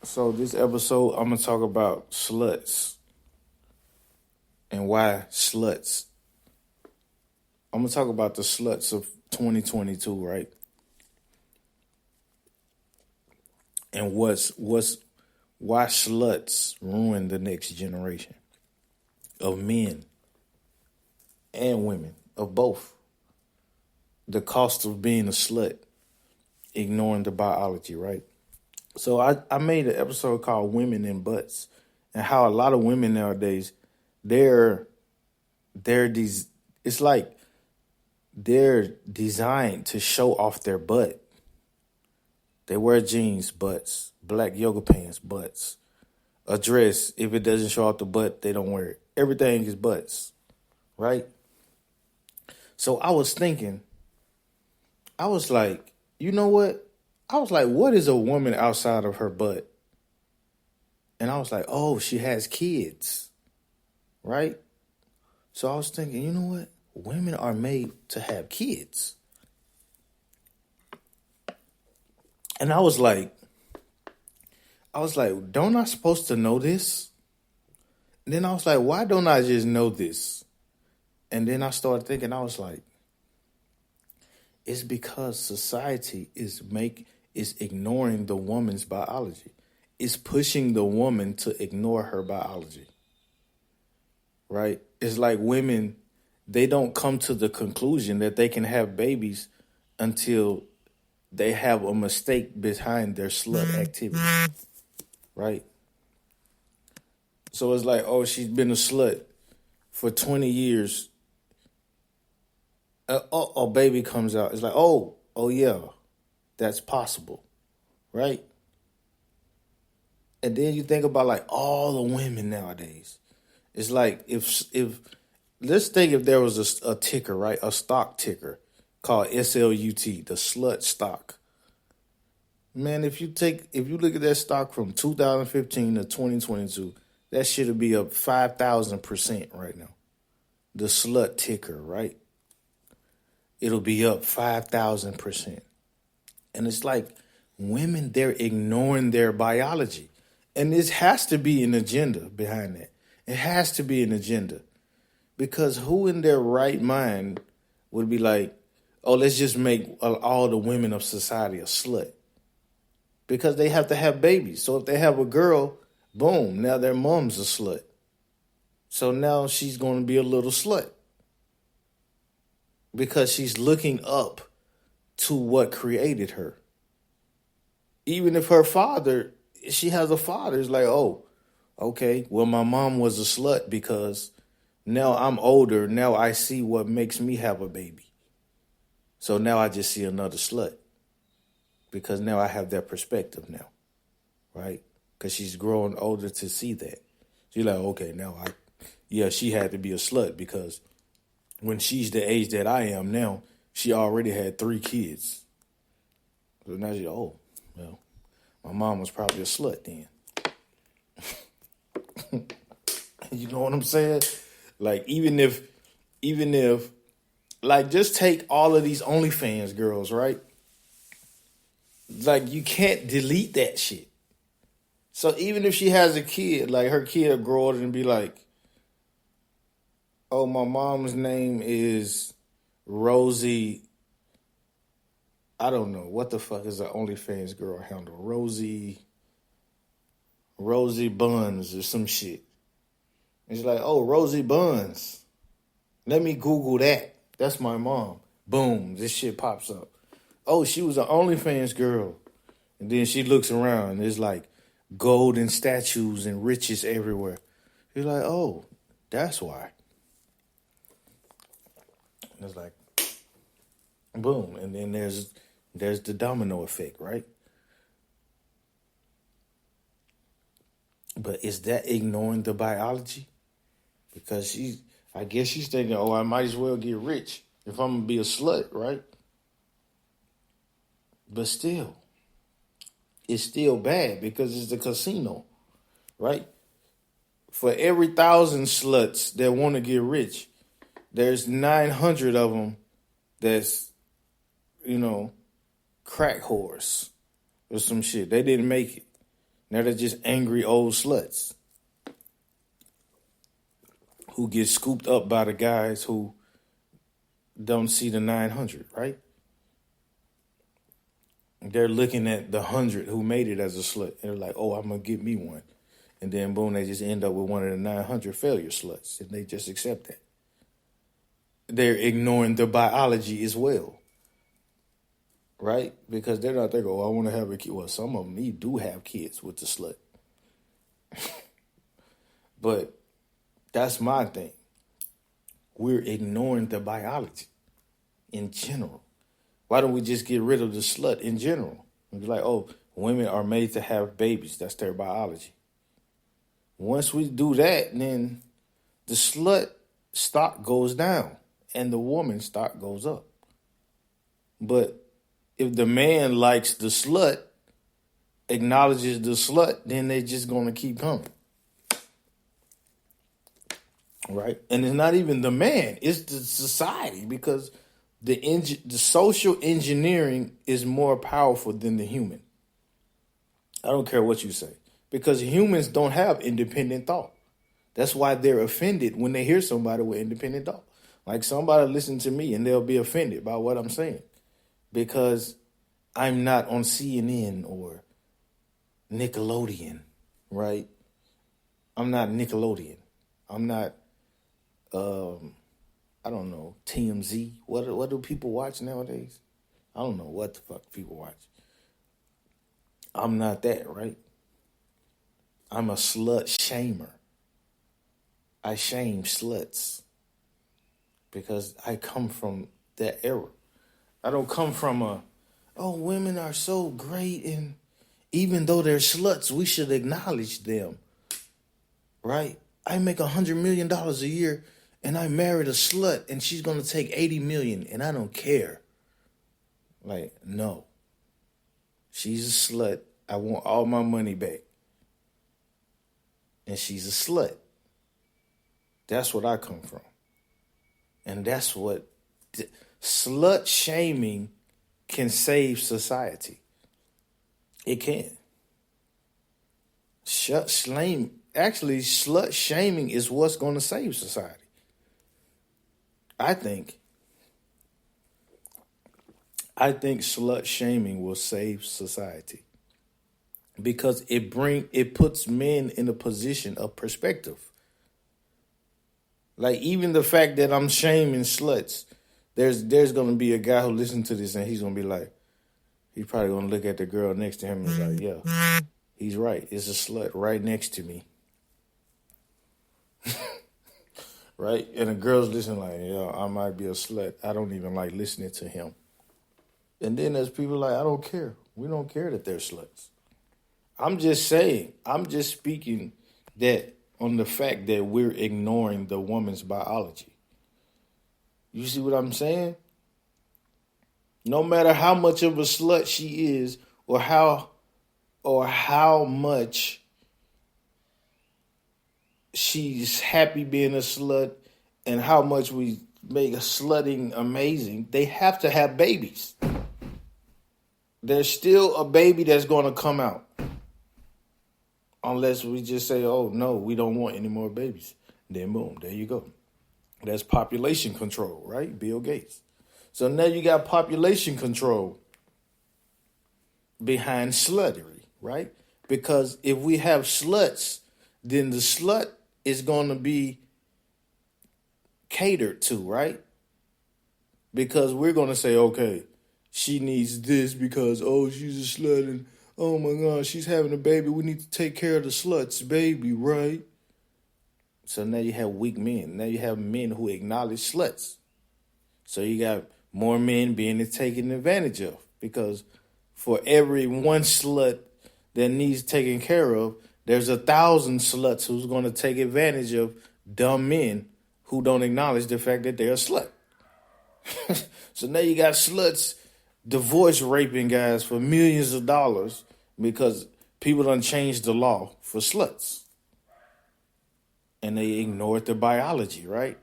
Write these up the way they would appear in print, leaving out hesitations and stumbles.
So this episode, I'm gonna talk about sluts and why sluts. I'm gonna talk about the sluts of 2022, right? And why sluts ruin the next generation of men and women, of both. The cost of being a slut, ignoring the biology, right? So I made an episode called Women in Butts, and how a lot of women nowadays, they're these it's like they're designed to show off their butt. They wear jeans, butts, black yoga pants, butts. A dress, if it doesn't show off the butt, they don't wear it. Everything is butts, right? So I was thinking, I was like, you know what? I was like, what is a woman outside of her butt? And I was like, oh, she has kids, right? So I was thinking, you know what? Women are made to have kids. And I was like, don't I supposed to know this? And then I was like, why don't I just know this? And then I started thinking, I was like, it's because society is ignoring the woman's biology. It's pushing the woman to ignore her biology. Right? It's like women, they don't come to the conclusion that they can have babies until they have a mistake behind their slut activity. Right? So it's like, oh, she's been a slut for 20 years. A baby comes out. It's like, oh yeah, that's possible. Right? And then you think about like all the women nowadays. It's like if let's think if there was a ticker, right? A stock ticker called SLUT, the slut stock. Man, if you look at that stock from 2015 to 2022, that should be up 5,000% right now. The slut ticker, right? It'll be up 5,000%. And it's like women, they're ignoring their biology. And this has to be an agenda behind that. It has to be an agenda. Because who in their right mind would be like, oh, let's just make all the women of society a slut? Because they have to have babies. So if they have a girl, boom, now their mom's a slut. So now she's going to be a little slut. Because she's looking up to what created her. Even if her father, she has a father, it's like, oh, okay, well, my mom was a slut because now I'm older. Now I see what makes me have a baby. So now I just see another slut because now I have that perspective now, right? Because she's growing older to see that. She's like, okay, she had to be a slut because when she's the age that I am now, she already had 3 kids. So now she's, oh, well, my mom was probably a slut then. You know what I'm saying? Like, even if, like, just take all of these OnlyFans girls, right? Like, you can't delete that shit. So even if she has a kid, like, her kid will grow up and be like, oh, my mom's name is Rosie. I don't know. What the fuck is an OnlyFans girl handle? Rosie Buns or some shit. It's like, oh, Rosie Buns. Let me Google that. That's my mom. Boom, this shit pops up. Oh, she was an OnlyFans girl. And then she looks around and there's like golden statues and riches everywhere. You're like, oh, that's why. And it's like, boom. And then there's the domino effect, right? But is that ignoring the biology? Because I guess she's thinking, oh, I might as well get rich if I'm going to be a slut, right? But still, it's still bad because it's the casino, right? For every 1,000 sluts that want to get rich, there's 900 of them that's, crack whores or some shit. They didn't make it. Now they're just angry old sluts who get scooped up by the guys who don't see the 900, right? They're looking at the 100 who made it as a slut. And they're like, oh, I'm going to get me one. And then, boom, they just end up with one of the 900 failure sluts. And they just accept that. They're ignoring the biology as well. Right? Because they're not thinking, oh, I want to have a kid. Well, some of them do have kids with the slut. But that's my thing. We're ignoring the biology in general. Why don't we just get rid of the slut in general? It's like, oh, women are made to have babies. That's their biology. Once we do that, then the slut stock goes down and the woman stock goes up. But if the man likes the slut, acknowledges the slut, then they're just going to keep coming. Right? And it's not even the man, it's the society, because the social engineering is more powerful than the human. I don't care what you say, because humans don't have independent thought. That's why they're offended when they hear somebody with independent thought. Like somebody listen to me and they'll be offended by what I'm saying because I'm not on CNN or Nickelodeon, right? I'm not Nickelodeon. I'm not, I don't know, TMZ. What do people watch nowadays? I don't know what the fuck people watch. I'm not that, right? I'm a slut shamer. I shame sluts because I come from that era. I don't come from women are so great, and even though they're sluts, we should acknowledge them, right? I make $100 million a year, and I married a slut, and she's going to take $80 million, and I don't care. Like, no. She's a slut. I want all my money back. And she's a slut. That's what I come from. And that's what slut shaming can save society. It can. Actually, slut shaming is what's going to save society. I think slut shaming will save society because it puts men in a position of perspective. Like even the fact that I'm shaming sluts, there's going to be a guy who listens to this and he's going to be like, he's probably going to look at the girl next to him and be like, yeah, he's right. It's a slut right next to me. Right? And the girl's listening like, yeah, I might be a slut. I don't even like listening to him. And then there's people like, I don't care. We don't care that they're sluts. I'm just saying, I'm just speaking that on the fact that we're ignoring the woman's biology. You see what I'm saying? No matter how much of a slut she is or how much she's happy being a slut and how much we make slutting amazing, they have to have babies. There's still a baby that's going to come out. Unless we just say, oh, no, we don't want any more babies. Then boom, there you go. That's population control, right? Bill Gates. So now you got population control behind sluttery, right? Because if we have sluts, then the slut is going to be catered to, right? Because we're going to say, okay, she needs this because, oh, she's a slut and, oh my God, she's having a baby. We need to take care of the slut's baby, right? So now you have weak men. Now you have men who acknowledge sluts. So you got more men being taken advantage of because for every one slut that needs taken care of, there's 1,000 sluts who's going to take advantage of dumb men who don't acknowledge the fact that they're a slut. So now you got sluts divorce raping guys for millions of dollars because people done changed the law for sluts. And they ignored the biology, right?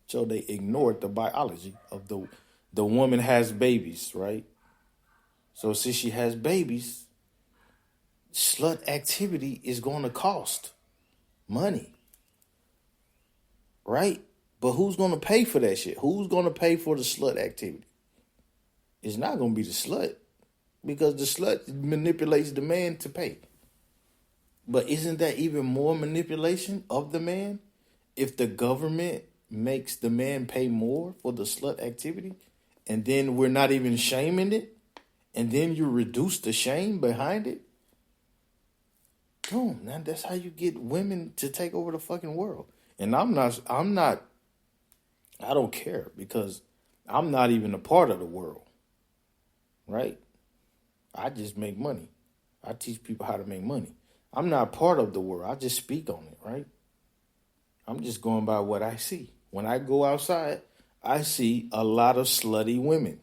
So they ignored the biology of the woman has babies, right? So since she has babies, slut activity is going to cost money, right? But who's going to pay for that shit? Who's going to pay for the slut activity? It's not going to be the slut, because the slut manipulates the man to pay. But isn't that even more manipulation of the man if the government makes the man pay more for the slut activity, and then we're not even shaming it, and then you reduce the shame behind it? Boom, man, that's how you get women to take over the fucking world. And I don't care, because I'm not even a part of the world, right? I just make money. I teach people how to make money. I'm not part of the world. I just speak on it, right? I'm just going by what I see. When I go outside, I see a lot of slutty women.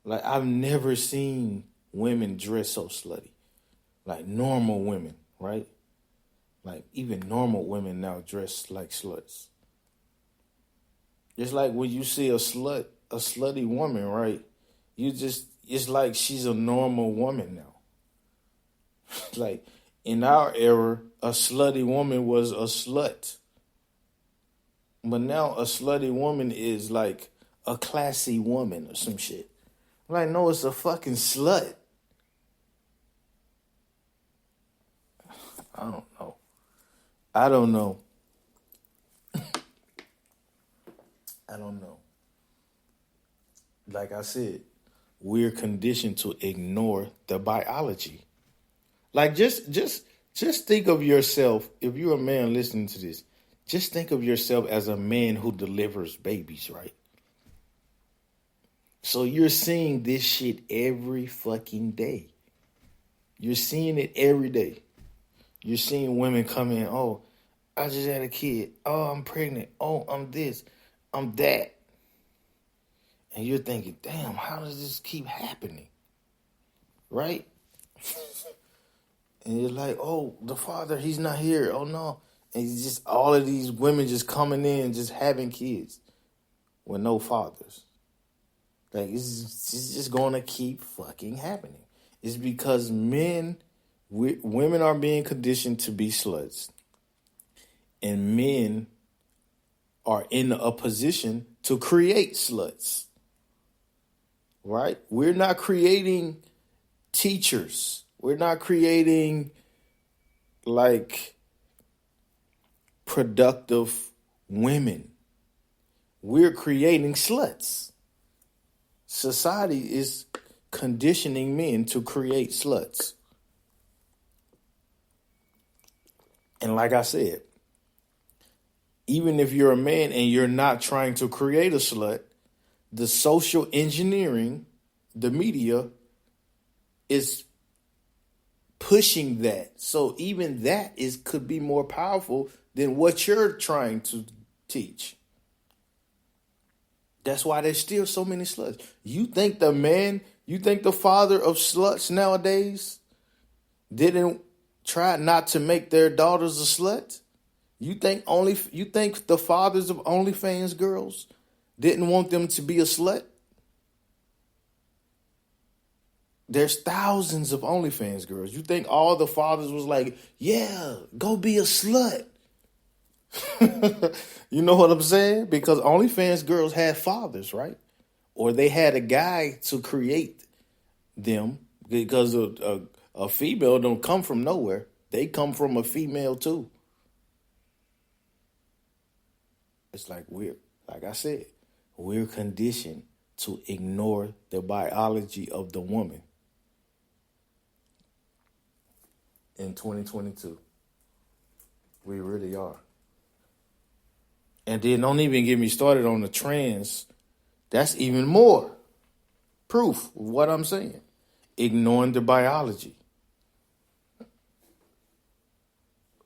Like, I've never seen women dress so slutty. Like normal women, right? Like even normal women now dress like sluts. It's like when you see a slutty woman, right? It's like she's a normal woman now. Like in our era, a slutty woman was a slut. But now a slutty woman is like a classy woman or some shit. Like, no, it's a fucking slut. I don't know. I don't know. Like I said, we're conditioned to ignore the biology. Like, just think of yourself, if you're a man listening to this, just think of yourself as a man who delivers babies, right? So you're seeing this shit every fucking day. You're seeing it every day. You're seeing women come in, oh, I just had a kid. Oh, I'm pregnant. Oh, I'm this. I'm that. And you're thinking, damn, how does this keep happening? Right? And you're like, oh, the father, he's not here. Oh, no. And it's just all of these women just coming in, just having kids with no fathers. Like, it's just going to keep fucking happening. It's because women are being conditioned to be sluts. And men are in a position to create sluts. Right? We're not creating teachers. We're not creating, like, productive women. We're creating sluts. Society is conditioning men to create sluts. And like I said, even if you're a man and you're not trying to create a slut, the social engineering, the media, is pushing that. So even that could be more powerful than what you're trying to teach. That's why there's still so many sluts. You think the father of sluts nowadays didn't try not to make their daughters a slut? You think the fathers of OnlyFans girls didn't want them to be a slut? There's thousands of OnlyFans girls. You think all the fathers was like, yeah, go be a slut? You know what I'm saying? Because OnlyFans girls had fathers, right? Or they had a guy to create them, because a female don't come from nowhere. They come from a female too. It's like like I said, we're conditioned to ignore the biology of the woman in 2022. We really are. And then don't even get me started on the trans. That's even more proof of what I'm saying. Ignoring the biology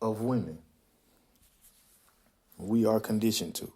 of women. We are conditioned to.